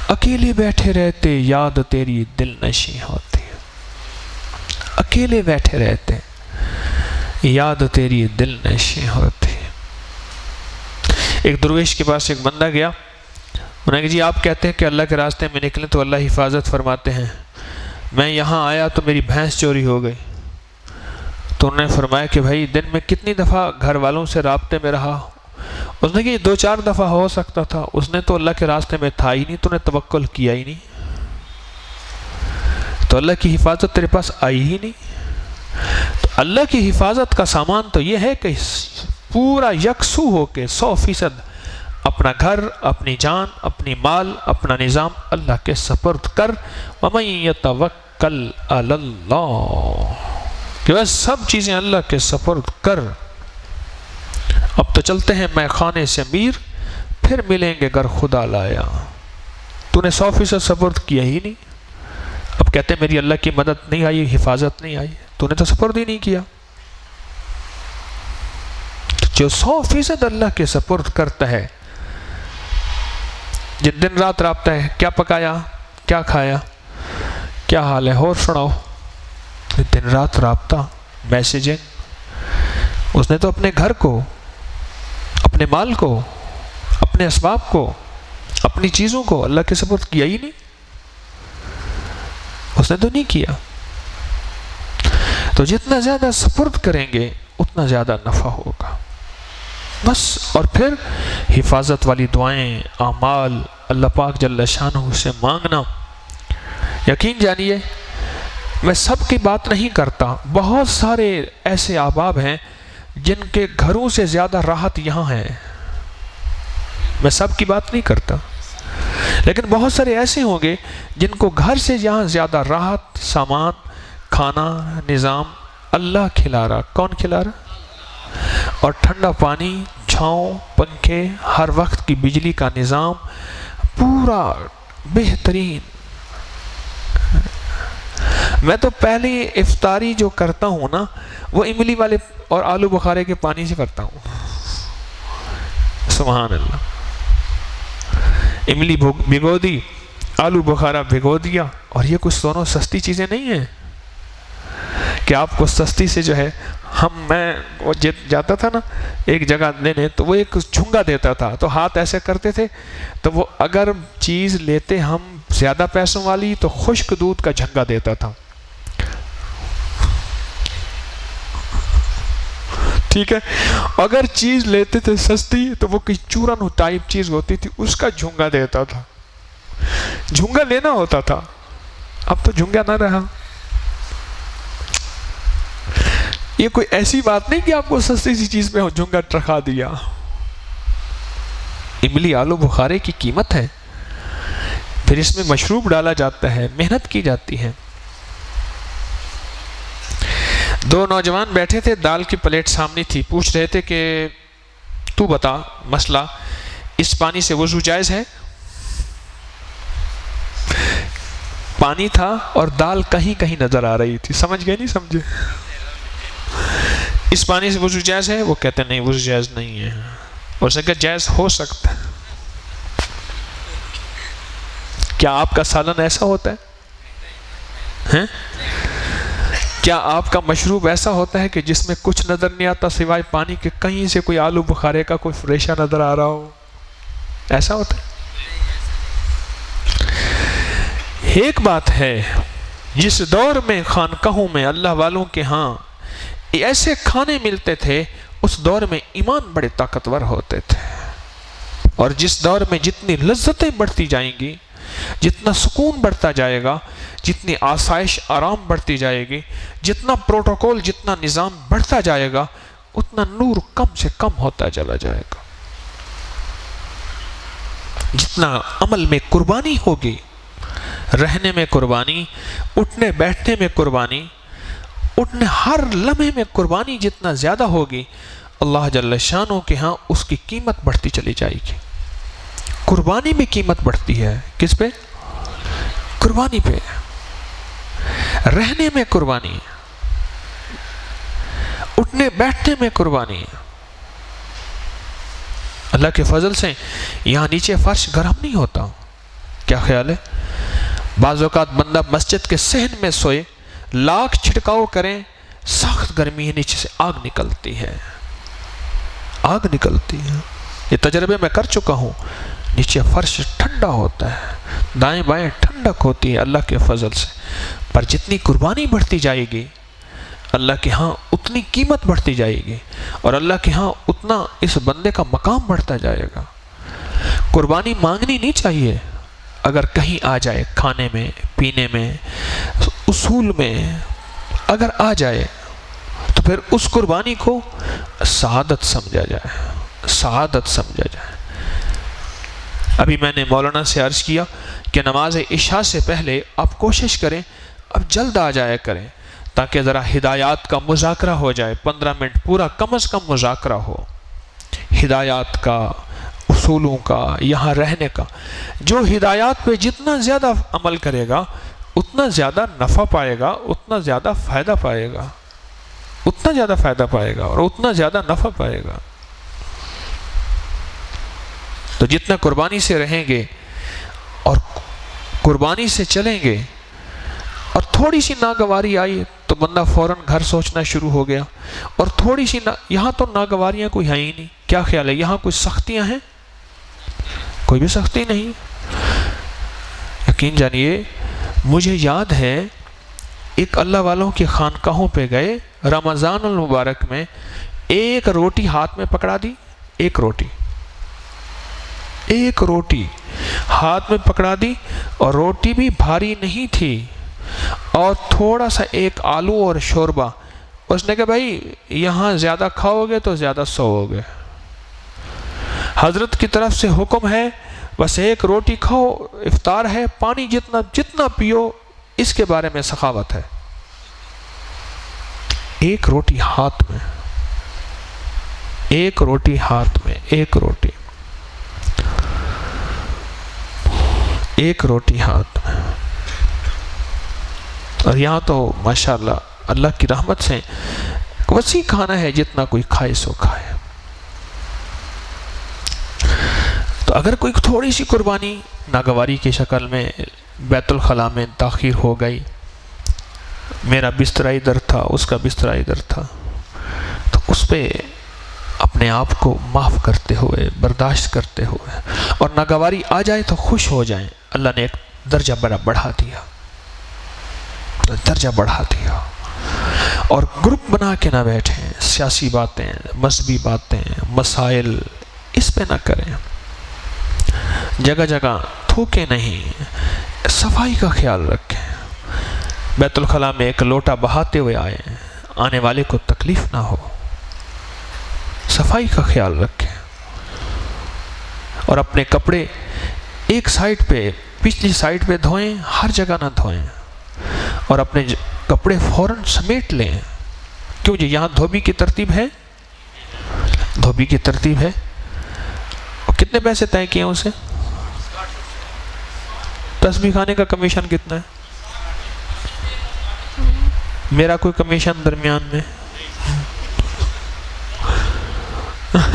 اکیلے بیٹھے رہتے یاد تیری دل نشیں ہوتی، اکیلے بیٹھے رہتے یاد تیری دل نشیں ہوتی۔ ایک درویش کے پاس ایک بندہ گیا، انہوں نے کہا جی آپ کہتے ہیں کہ اللہ کے راستے میں نکلیں تو اللہ حفاظت فرماتے ہیں، میں یہاں آیا تو میری بھینس چوری ہو گئی۔ تو انہوں نے فرمایا کہ بھائی دن میں کتنی دفعہ گھر والوں سے رابطے میں رہا؟ اس نے کہا یہ 2-4 دفعہ ہو سکتا تھا، اس نے تو اللہ کے راستے میں تھا ہی نہیں، تو نے توکل کیا ہی نہیں، تو اللہ کی حفاظت تیرے پاس آئی ہی نہیں۔ تو اللہ کی حفاظت کا سامان تو یہ ہے کہ پورا یکسو ہو کے 100% اپنا گھر، اپنی جان، اپنی مال، اپنا نظام اللہ کے سپرد کر۔ وَمَن يَتَوَكَّلْ عَلَى اللَّهِ، کہ بس سب چیزیں اللہ کے سپرد کر۔ اب تو چلتے ہیں میں خانے سے میر، پھر ملیں گے گر خدا لایا۔ تو نے 100% سپرد کیا ہی نہیں، اب کہتے ہیں میری اللہ کی مدد نہیں آئی، حفاظت نہیں آئی، تو نے تو سپرد ہی نہیں کیا۔ جو 100% اللہ کے سپرد کرتا ہے، جن دن رات رابطہ ہے، کیا پکایا، کیا کھایا، کیا حال ہے، اور سناؤ، دن رات رابطہ، میسیجنگ، اس نے تو اپنے گھر کو، اپنے مال کو، اپنے اسباب کو، اپنی چیزوں کو اللہ کے سپرد کیا ہی نہیں، اس نے تو نہیں کیا۔ تو جتنا زیادہ سپرد کریں گے اتنا زیادہ نفع ہوگا بس۔ اور پھر حفاظت والی دعائیں، اعمال اللہ پاک جل شانہ سے مانگنا۔ یقین جانیے میں سب کی بات نہیں کرتا، بہت سارے ایسے احباب ہیں جن کے گھروں سے زیادہ راحت یہاں ہے، میں سب کی بات نہیں کرتا، لیکن بہت سارے ایسے ہوں گے جن کو گھر سے یہاں زیادہ راحت، سامان، کھانا، نظام اللہ کھلا رہا۔ کون کھلا رہا؟ اور ٹھنڈا پانی، چھاؤں، پنکھے، ہر وقت کی بجلی کا نظام پورا بہترین۔ میں تو پہلی افطاری جو کرتا ہوں نا، وہ املی والے اور آلو بخارے کے پانی سے کرتا ہوں۔ سبحان اللہ، املی بھگو دی، آلو بخارا بھگو دیا، اور یہ کچھ دونوں سستی چیزیں نہیں ہیں کہ آپ کو سستی سے جو ہے میں جاتا تھا نا ایک جگہ لینے، تو وہ ایک جھنگا دیتا تھا، تو ہاتھ ایسے کرتے تھے، تو وہ اگر چیز لیتے ہم زیادہ پیسوں والی تو خشک دودھ کا جھنگا دیتا تھا، ٹھیک ہے. اگر چیز لیتے تھے سستی تو وہ کچھ چورن ٹائپ چیز ہوتی تھی، اس کا جھنگا دیتا تھا. جھنگا لینا ہوتا تھا، اب تو جھنگا نہ رہا. یہ کوئی ایسی بات نہیں کہ آپ کو سستی سی چیز پہ جھنگا رکھا دیا. املی آلو بخارے کی قیمت ہے، پھر اس میں مشروب ڈالا جاتا ہے، محنت کی جاتی ہے. دو نوجوان بیٹھے تھے، دال کی پلیٹ سامنے تھی، پوچھ رہے تھے کہ تو بتا مسئلہ، اس پانی سے وضو جائز ہے؟ پانی تھا اور دال کہیں کہیں نظر آ رہی تھی. سمجھ گئے نہیں سمجھے؟ اس پانی سے وضو جائز ہے؟ وہ کہتے نہیں وضو جائز نہیں ہے. اور سے کہ جائز ہو سکتا ہے. کیا آپ کا سالن ایسا ہوتا ہے؟ کیا آپ کا مشروب ایسا ہوتا ہے کہ جس میں کچھ نظر نہیں آتا سوائے پانی کے، کہیں سے کوئی آلو بخارے کا کوئی فریشہ نظر آ رہا ہو؟ ایسا ہوتا ہے؟ ایک بات ہے، جس دور میں خانقاہوں میں اللہ والوں کے ہاں ایسے کھانے ملتے تھے، اس دور میں ایمان بڑے طاقتور ہوتے تھے. اور جس دور میں جتنی لذتیں بڑھتی جائیں گی، جتنا سکون بڑھتا جائے گا، جتنی آسائش آرام بڑھتی جائے گی، جتنا پروٹوکول، جتنا نظام بڑھتا جائے گا، اتنا نور کم سے کم ہوتا چلا جائے گا. جتنا عمل میں قربانی ہوگی، رہنے میں قربانی، اٹھنے بیٹھنے میں قربانی، اٹھنے ہر لمحے میں قربانی جتنا زیادہ ہوگی، اللہ جل شانہ کے ہاں اس کی قیمت بڑھتی چلی جائے گی. قربانی میں قیمت بڑھتی ہے. کس پہ؟ قربانی پہ. رہنے میں قربانی، اٹھنے بیٹھنے میں قربانی. اللہ کے فضل سے یہاں نیچے فرش گرم نہیں ہوتا. کیا خیال ہے؟ بعض اوقات بندہ مسجد کے صحن میں سوئے، لاکھ چھڑکاؤ کریں، سخت گرمی ہے، نیچے سے آگ نکلتی ہے، آگ نکلتی ہے. یہ تجربے میں کر چکا ہوں. نیچے فرش ٹھنڈا ہوتا ہے، دائیں بائیں ٹھنڈک ہوتی ہے اللہ کے فضل سے. پر جتنی قربانی بڑھتی جائے گی، اللہ کے ہاں اتنی قیمت بڑھتی جائے گی، اور اللہ کے ہاں اتنا اس بندے کا مقام بڑھتا جائے گا. قربانی مانگنی نہیں چاہیے. اگر کہیں آ جائے، کھانے میں، پینے میں، اصول میں اگر آ جائے، تو پھر اس قربانی کو سعادت سمجھا جائے، سعادت سمجھا جائے. ابھی میں نے مولانا سے عرض کیا کہ نماز عشاء سے پہلے آپ کوشش کریں اب جلد آ جایا کریں، تاکہ ذرا ہدایات کا مذاکرہ ہو جائے. 15 منٹ پورا کم از کم مذاکرہ ہو، ہدایات کا، اصولوں کا، یہاں رہنے کا. جو ہدایات پہ جتنا زیادہ عمل کرے گا، اتنا زیادہ نفع پائے گا، اتنا زیادہ فائدہ پائے گا، اتنا زیادہ فائدہ پائے گا، اور اتنا زیادہ نفع پائے گا. تو جتنا قربانی سے رہیں گے اور قربانی سے چلیں گے، اور تھوڑی سی ناگواری آئی تو بندہ فوراً گھر سوچنا شروع ہو گیا. اور تھوڑی سی یہاں تو ناگواریاں کوئی ہیں ہی نہیں. کیا خیال ہے یہاں کوئی سختیاں ہیں؟ کوئی بھی سختی نہیں. یقین جانیے، مجھے یاد ہے ایک اللہ والوں کی خانقاہوں پہ گئے رمضان المبارک میں، ایک روٹی ہاتھ میں پکڑا دی، ایک روٹی ہاتھ میں پکڑا دی، اور روٹی بھی بھاری نہیں تھی، اور تھوڑا سا ایک آلو اور شوربہ. اس نے کہا بھائی یہاں زیادہ کھاؤ گے تو زیادہ سوؤ گے. حضرت کی طرف سے حکم ہے بس ایک روٹی کھاؤ، افطار ہے، پانی جتنا پیو، اس کے بارے میں سخاوت ہے. ایک روٹی ہاتھ میں، ایک روٹی ہاتھ میں، ایک روٹی ہاتھ میں. اور یہاں تو ماشاءاللہ اللہ کی رحمت سے وسیع کھانا ہے، جتنا کوئی کھائے سو کھائے. تو اگر کوئی تھوڑی سی قربانی ناگواری کی شکل میں بیت الخلاء میں تاخیر ہو گئی، میرا بستر ادھر تھا، اس کا بستر ادھر تھا، اس پہ اپنے آپ کو معاف کرتے ہوئے، برداشت کرتے ہوئے، اور ناگواری آ جائے تو خوش ہو جائیں، اللہ نے ایک درجہ بڑھا دیا، درجہ بڑھا دیا۔ اور گروپ بنا کے نہ بیٹھیں، سیاسی باتیں، مذہبی باتیں، مسائل اس پہ نہ کریں، جگہ جگہ تھوکیں نہیں، صفائی کا خیال رکھیں، بیت الخلاء میں ایک لوٹا بہاتے ہوئے آئے، آنے والے کو تکلیف نہ ہو، صفائی کا خیال رکھیں، اور اپنے کپڑے ایک سائٹ پہ، پچھلی سائٹ پہ دھوئیں، ہر جگہ نہ دھوئیں، اور اپنے کپڑے فوراً سمیٹ لیں۔ کیوں جی یہاں دھوبی کی ترتیب ہے، دھوبی کی ترتیب ہے، اور کتنے پیسے طے کیے ہیں اسے؟ تسبیح خانے کا کمیشن کتنا ہے؟ میرا کوئی کمیشن درمیان میں؟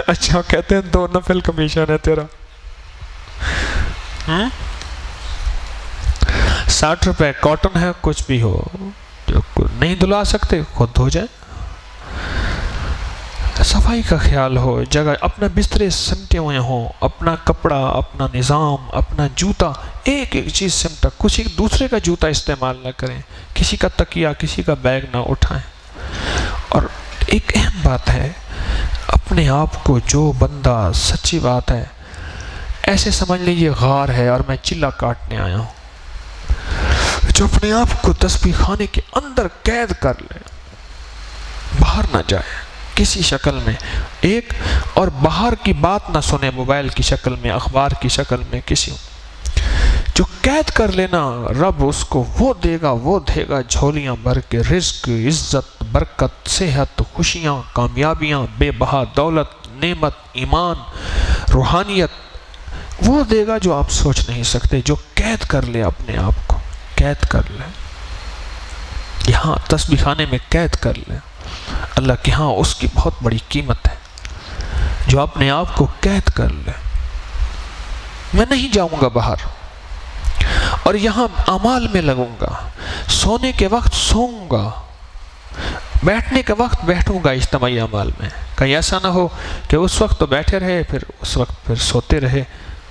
اچھا کہتے ہیں 2 نفل کمیشن ہے تیرا، 60 روپے کاٹن ہے، کچھ بھی ہو، جو نہیں دھلا سکتے خود دھو جائے۔ صفائی کا خیال ہو، جگہ اپنا بسترے سمٹے ہوئے ہوں، اپنا کپڑا، اپنا نظام، اپنا جوتا، ایک ایک چیز سمٹا، کچھ ایک دوسرے کا جوتا استعمال نہ کریں، کسی کا تکیہ، کسی کا بیگ نہ اٹھائیں۔ اور ایک اہم بات ہے، اپنے آپ کو جو بندہ، سچی بات ہے، ایسے سمجھ لیجیے غار ہے اور میں چلہ کاٹنے آیا ہوں، جو اپنے آپ کو تسبیح خانے کے اندر قید کر لے، باہر نہ جائے کسی شکل میں، ایک اور باہر کی بات نہ سنے، موبائل کی شکل میں، اخبار کی شکل میں، کسی جو قید کر لینا، رب اس کو وہ دے گا جھولیاں بھر کے، رزق، عزت، برکت، صحت، خوشیاں، کامیابیاں، بے بہا دولت، نعمت، ایمان، روحانیت، وہ دے گا جو آپ سوچ نہیں سکتے، جو قید کر لے اپنے آپ کو، قید کر لے، یہاں تسبیح خانے میں قید کر لے، اللہ کے ہاں اس کی بہت بڑی قیمت ہے، جو اپنے آپ کو قید کر لے۔ میں نہیں جاؤں گا باہر، اور یہاں اعمال میں لگوں گا، سونے کے وقت سوؤں گا، بیٹھنے کے وقت بیٹھوں گا اجتماعی اعمال میں، کہیں ایسا نہ ہو کہ اس وقت تو بیٹھے رہے، پھر اس وقت پھر سوتے رہے،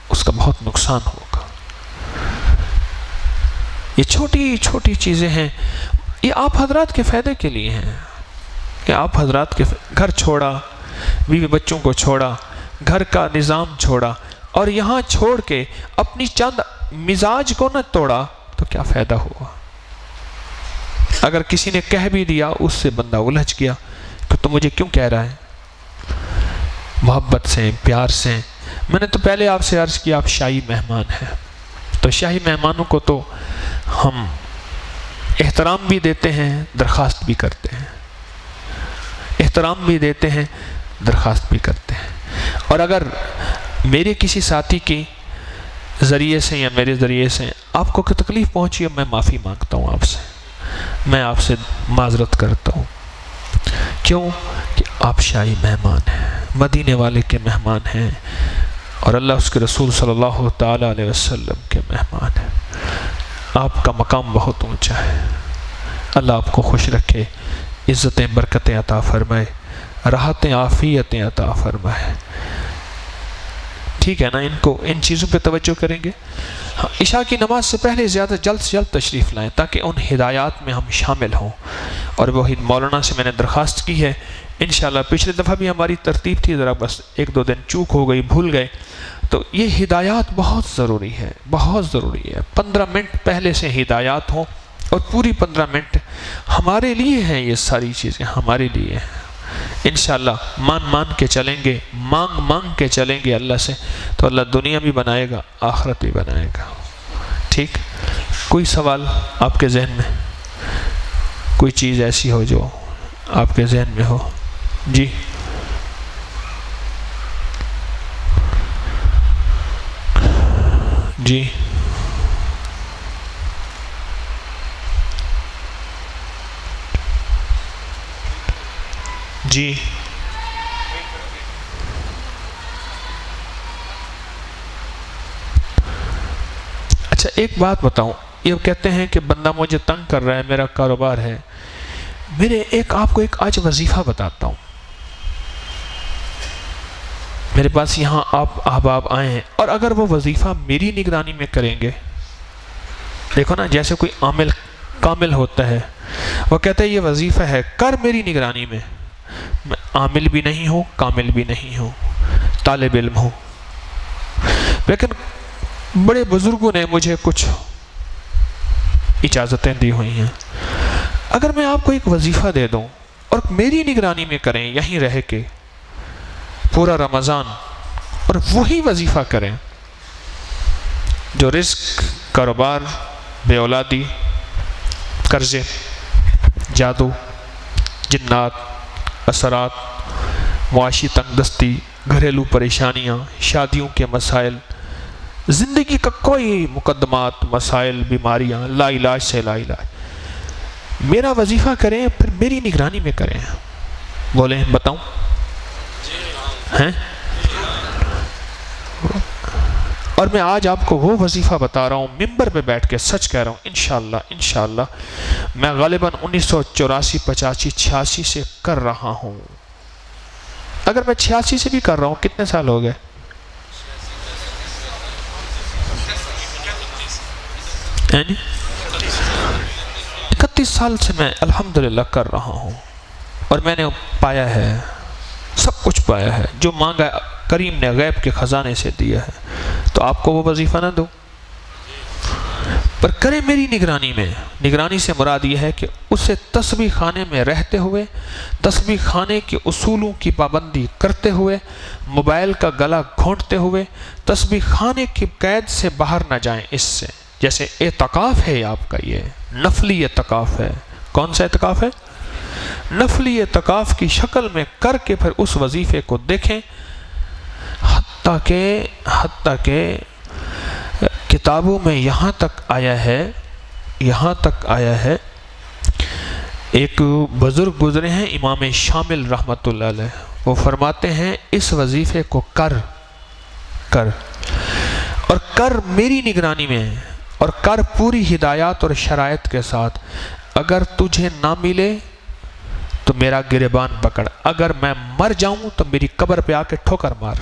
اس کا بہت نقصان ہوگا۔ یہ چھوٹی چھوٹی چیزیں ہیں، یہ آپ حضرات کے فائدے کے لیے ہیں، کہ آپ حضرات کے گھر چھوڑا، بیوی بچوں کو چھوڑا، گھر کا نظام چھوڑا، اور یہاں چھوڑ کے اپنی چند مزاج کو نہ توڑا تو کیا فائدہ ہوا؟ اگر کسی نے کہہ بھی دیا، اس سے بندہ الجھ گیا کہ تو مجھے کیوں کہہ رہا ہے، محبت سے، پیار سے۔ میں نے تو پہلے آپ سے عرض کیا آپ شاہی مہمان ہیں، تو شاہی مہمانوں کو تو ہم احترام بھی دیتے ہیں، درخواست بھی کرتے ہیں، احترام بھی دیتے ہیں، درخواست بھی کرتے ہیں۔ اور اگر میرے کسی ساتھی کی ذریعے سے یا میرے ذریعے سے آپ کو کوئی تکلیف پہنچی ہے، میں معافی مانگتا ہوں آپ سے، میں آپ سے معذرت کرتا ہوں۔ کیوں کہ آپ شاہی مہمان ہیں، مدینے والے کے مہمان ہیں، اور اللہ اس کے رسول صلی اللہ تعالیٰ علیہ وسلم کے مہمان ہیں۔ آپ کا مقام بہت اونچا ہے، اللہ آپ کو خوش رکھے، عزتیں برکتیں عطا فرمائے، راحتیں عافیتیں عطا فرمائے۔ ٹھیک ہے نا، ان چیزوں پہ توجہ کریں گے۔ عشاء کی نماز سے پہلے جلد سے جلد تشریف لائیں تاکہ ان ہدایات میں ہم شامل ہوں۔ اور وحید مولانا سے میں نے درخواست کی ہے، انشاءاللہ پچھلے دفعہ بھی ہماری ترتیب تھی، ذرا بس 1-2 دن چوک ہو گئی، بھول گئے، تو یہ ہدایات بہت ضروری ہے، بہت ضروری ہے۔ 15 منٹ پہلے سے ہدایات ہوں، اور پوری 15 منٹ ہمارے لیے ہیں، یہ ساری چیزیں ہمارے لیے ہیں۔ انشاءاللہ مان کے چلیں گے، مانگ کے چلیں گے اللہ سے، تو اللہ دنیا بھی بنائے گا، آخرت بھی بنائے گا۔ ٹھیک، کوئی سوال آپ کے ذہن میں، کوئی چیز ایسی ہو جو آپ کے ذہن میں ہو؟ جی جی جی اچھا ایک بات بتاؤں، یہ کہتے ہیں کہ بندہ مجھے تنگ کر رہا ہے، میرا کاروبار ہے، آپ کو ایک آج وظیفہ بتاتا ہوں، میرے پاس یہاں آپ احباب آئے ہیں، اور اگر وہ وظیفہ میری نگرانی میں کریں گے، دیکھو نا جیسے کوئی عامل کامل ہوتا ہے، وہ کہتا ہے یہ وظیفہ ہے کر میری نگرانی میں، میں عامل بھی نہیں ہوں، کامل بھی نہیں ہوں، طالب علم ہوں، لیکن بڑے بزرگوں نے مجھے کچھ اجازتیں دی ہوئی ہیں۔ اگر میں آپ کو ایک وظیفہ دے دوں اور میری نگرانی میں کریں، یہیں رہ کے پورا رمضان، اور وہی وظیفہ کریں، جو رزق، کاروبار، بے اولادی، قرضے، جادو، جنات، اثرات، معاشی تنگ دستی، گھریلو پریشانیاں، شادیوں کے مسائل، زندگی کا کوئی مقدمات، مسائل، بیماریاں، لا علاج سے لا علاج، میرا وظیفہ کریں، پھر میری نگرانی میں کریں۔ بولیں بتاؤں ہیں؟ اور میں آج آپ کو وہ وظیفہ بتا رہا ہوں، ممبر پہ بیٹھ کے سچ کہہ رہا ہوں، انشاءاللہ میں غالباً 1984 85 86 سے کر رہا ہوں۔ اگر میں 86 سے بھی کر رہا ہوں، کتنے سال ہو گئے؟ یعنی 31 سال سے میں الحمدللہ کر رہا ہوں، اور میں نے پایا ہے، سب کچھ پایا ہے، جو مانگا کریم نے غیب کے خزانے سے دیا ہے۔ تو آپ کو وہ وظیفہ نہ دو، پر کرے میری نگرانی میں۔ نگرانی سے مراد یہ ہے کہ اسے تسبیح خانے میں رہتے ہوئے، تسبیح خانے کے اصولوں کی پابندی کرتے ہوئے، موبائل کا گلا گھونٹتے ہوئے، تسبیح خانے کی قید سے باہر نہ جائیں۔ اس سے جیسے اعتکاف ہے آپ کا، یہ نفلی اعتکاف ہے۔ کون سا اعتکاف ہے؟ نفلی اعتکاف کی شکل میں کر کے پھر اس وظیفے کو دیکھیں، حتیٰ کہ کتابوں میں یہاں تک آیا ہے، ایک بزرگ گزرے ہیں امام شامل رحمۃ اللہ علیہ، وہ فرماتے ہیں اس وظیفے کو کر اور کر میری نگرانی میں، اور کر پوری ہدایات اور شرائط کے ساتھ۔ اگر تجھے نہ ملے تو میرا گریبان پکڑ، اگر میں مر جاؤں تو میری قبر پہ آ کے ٹھوکر مار۔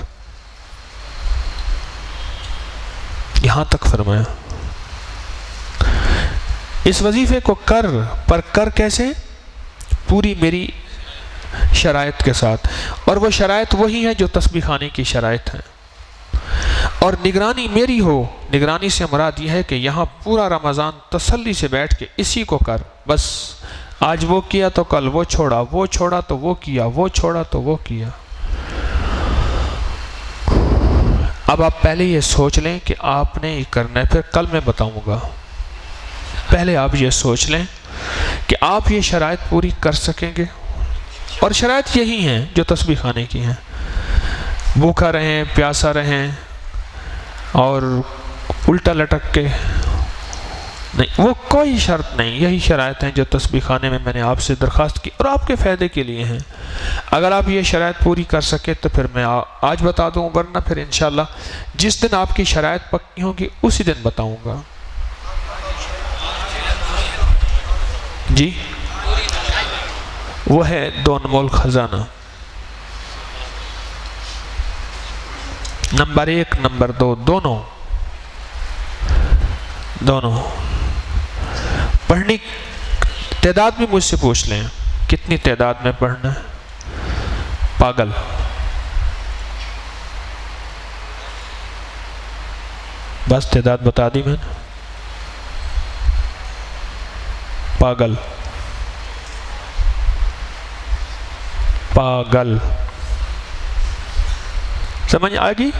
یہاں تک فرمایا۔ اس وظیفے کو کر، پر کر کیسے؟ پوری میری شرائط کے ساتھ، اور وہ شرائط وہی ہیں جو تسبیح خانے کی شرائط ہیں۔ اور نگرانی میری ہو، نگرانی سے مراد یہ ہے کہ یہاں پورا رمضان تسلی سے بیٹھ کے اسی کو کر، بس آج وہ کیا تو کل وہ چھوڑا، وہ چھوڑا تو وہ کیا، وہ چھوڑا تو وہ کیا۔ اب آپ پہلے یہ سوچ لیں کہ آپ نے یہ کرنا ہے، پھر کل میں بتاؤں گا۔ پہلے آپ یہ سوچ لیں کہ آپ یہ شرائط پوری کر سکیں گے، اور شرائط یہی ہیں جو تسبیح خانے کی ہیں۔ بھوکا رہیں، پیاسا رہیں، اور الٹا لٹک کے نہیں، وہ کوئی شرط نہیں، یہی شرائط ہیں جو تسبیح خانے میں نے آپ سے درخواست کی، اور آپ کے فائدے کے لیے ہیں۔ اگر آپ یہ شرائط پوری کر سکے تو پھر میں آج بتا دوں، ورنہ پھر انشاءاللہ جس دن آپ کی شرائط پکی ہوگی اسی دن بتاؤں گا۔ جی، وہ ہے دو انمول خزانہ، نمبر 1 نمبر 2 دونوں پڑھنی۔ تعداد بھی مجھ سے پوچھ لیں کتنی تعداد میں پڑھنا ہے؟ پاگل، بس تعداد بتا دی میں نے، پاگل سمجھ آ گئی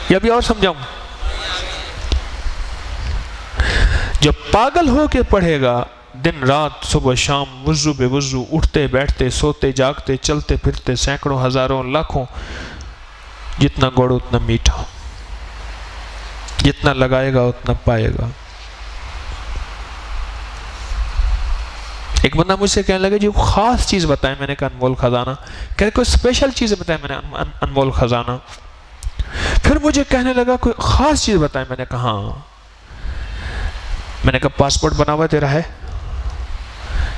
یا بھی اور سمجھاؤں؟ جو پاگل ہو کے پڑھے گا، دن رات صبح شام وضو بے وضو، اٹھتے بیٹھتے سوتے جاگتے چلتے پھرتے، سینکڑوں ہزاروں لاکھوں، جتنا گڑ اتنا میٹھا، جتنا لگائے گا اتنا پائے گا۔ ایک بندہ مجھ سے کہنے لگا جی خاص چیز بتائیں، میں نے کہا انمول خزانہ، کہ کوئی اسپیشل چیز بتائیں، میں نے انمول خزانہ۔ پھر مجھے کہنے لگا کوئی خاص چیز بتائیں، میں نے کہا ہاں۔ میں نے کہا پاسپورٹ بنا ہوا تیرا ہے؟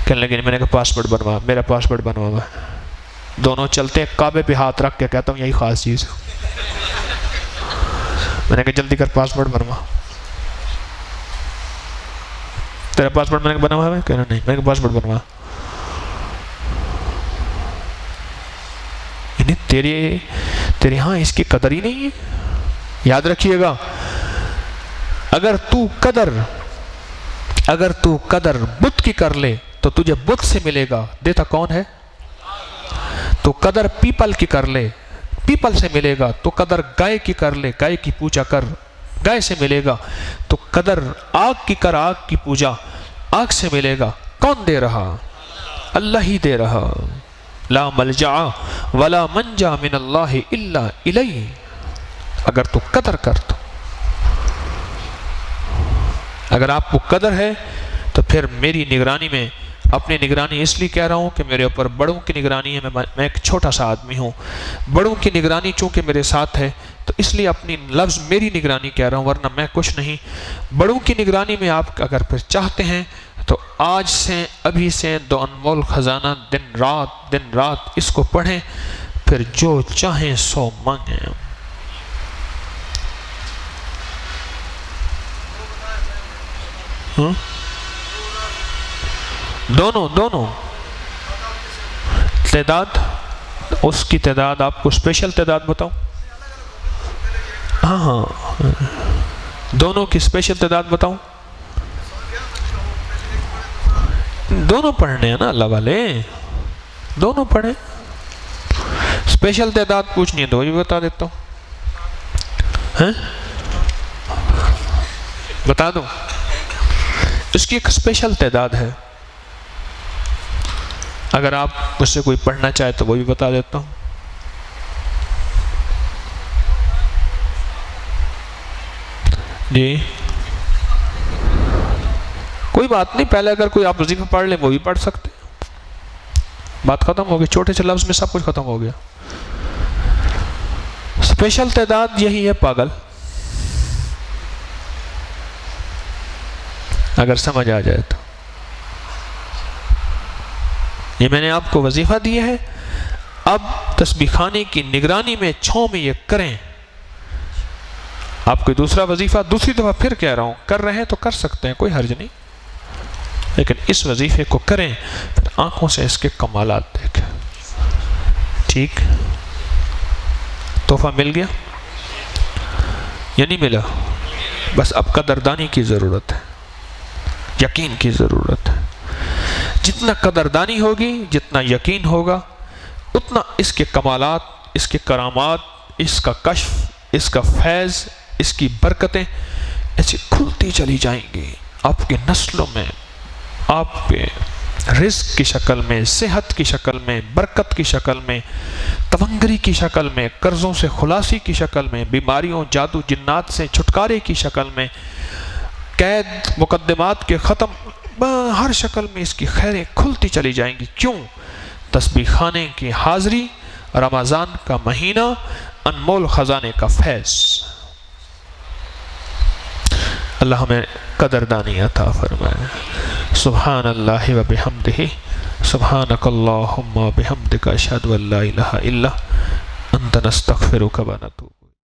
کہنے لگے میں نے کہا پاسپورٹ بنوا، میرا پاسپورٹ بنوا ہوا ہے۔ دونوں چلتے ہیں، کعبے پہ ہاتھ رکھ کے کہتا ہوں یہی خاص چیز ہے۔ میں نے کہا جلدی کر پاسپورٹ بنوا، تیرا پاسپورٹ میں نے بنا ہوا ہے؟ کہنا نہیں، میں نے کہا پاسپورٹ بنوا۔ یعنی تیرے ہاں اس کی قدر ہی نہیں ہے۔ یاد رکھیے گا، اگر تو قدر بت کی کر لے تو تجھے بت سے ملے گا، دیتا کون ہے؟ تو قدر پیپل کی کر لے، پیپل سے ملے گا۔ تو قدر گائے کی کر لے، گائے کی پوجا کر، گائے سے ملے گا۔ تو قدر آگ کی کر، آگ کی پوجا، آگ سے ملے گا۔ کون دے رہا؟ اللہ ہی دے رہا۔ لا ملجا ولا منجا من اللہ الا الیہ۔ اگر تو قدر کر تو، اگر آپ کو قدر ہے تو پھر میری نگرانی میں، اپنی نگرانی اس لیے کہہ رہا ہوں کہ میرے اوپر بڑوں کی نگرانی ہے، میں ایک چھوٹا سا آدمی ہوں، بڑوں کی نگرانی چونکہ میرے ساتھ ہے تو اس لیے اپنی لفظ میری نگرانی کہہ رہا ہوں، ورنہ میں کچھ نہیں۔ بڑوں کی نگرانی میں آپ اگر پھر چاہتے ہیں تو آج سے، ابھی سے دو انمول خزانہ دن رات اس کو پڑھیں، پھر جو چاہیں سو مانگیں۔ دونوں تعداد، اس کی تعداد آپ کو اسپیشل تعداد بتاؤں؟ ہاں دونوں کی اسپیشل تعداد بتاؤں؟ دونوں پڑھنے ہیں نا اللہ والے، دونوں پڑھیں۔ اسپیشل تعداد پوچھنی ہے تو وہی بتا دیتا ہوں، بتا دوں؟ اس کی ایک اسپیشل تعداد ہے، اگر آپ مجھ سے کوئی پڑھنا چاہے تو وہ بھی بتا دیتا ہوں۔ جی کوئی بات نہیں، پہلے اگر کوئی آپ وظیفہ پڑھ لیں وہ بھی پڑھ سکتے، بات ختم ہو گئی، چھوٹے سے لفظ میں سب کچھ ختم ہو گیا۔ اسپیشل تعداد یہی ہے پاگل، اگر سمجھ آ جائے تو۔ یہ میں نے آپ کو وظیفہ دیا ہے، اب تسبیح خانے کی نگرانی میں چھوں میں یہ کریں۔ آپ کوئی دوسرا وظیفہ دوسری دفعہ پھر کہہ رہا ہوں، کر رہے ہیں تو کر سکتے ہیں، کوئی حرج نہیں، لیکن اس وظیفے کو کریں، پھر آنکھوں سے اس کے کمالات دیکھیں۔ ٹھیک، تحفہ مل گیا یا نہیں ملا؟ بس اب قدردانی کی ضرورت ہے، یقین کی ضرورت ہے۔ جتنا قدردانی ہوگی، جتنا یقین ہوگا، اتنا اس کے کمالات، اس کے کرامات، اس کا کشف، اس کا فیض، اس کی برکتیں ایسی کھلتی چلی جائیں گی آپ کے نسلوں میں، آپ کے رزق کی شکل میں، صحت کی شکل میں، برکت کی شکل میں، تونگری کی شکل میں، قرضوں سے خلاصی کی شکل میں، بیماریوں، جادو جنات سے چھٹکارے کی شکل میں، قید مقدمات کے ختم، ہر شکل میں اس کی خیریں کھلتی چلی جائیں گی۔ کیوں؟ تسبیح خانے کی حاضری، رمضان کا مہینہ، انمول خزانے کا فیض۔ اللہ ہمیں قدردانی عطا فرمائے۔ سبحان اللہ و بحمدہ، سبحانک اللہم و بحمدک، اشہد ان لا الہ الا انت، نستغفرک و نتوب۔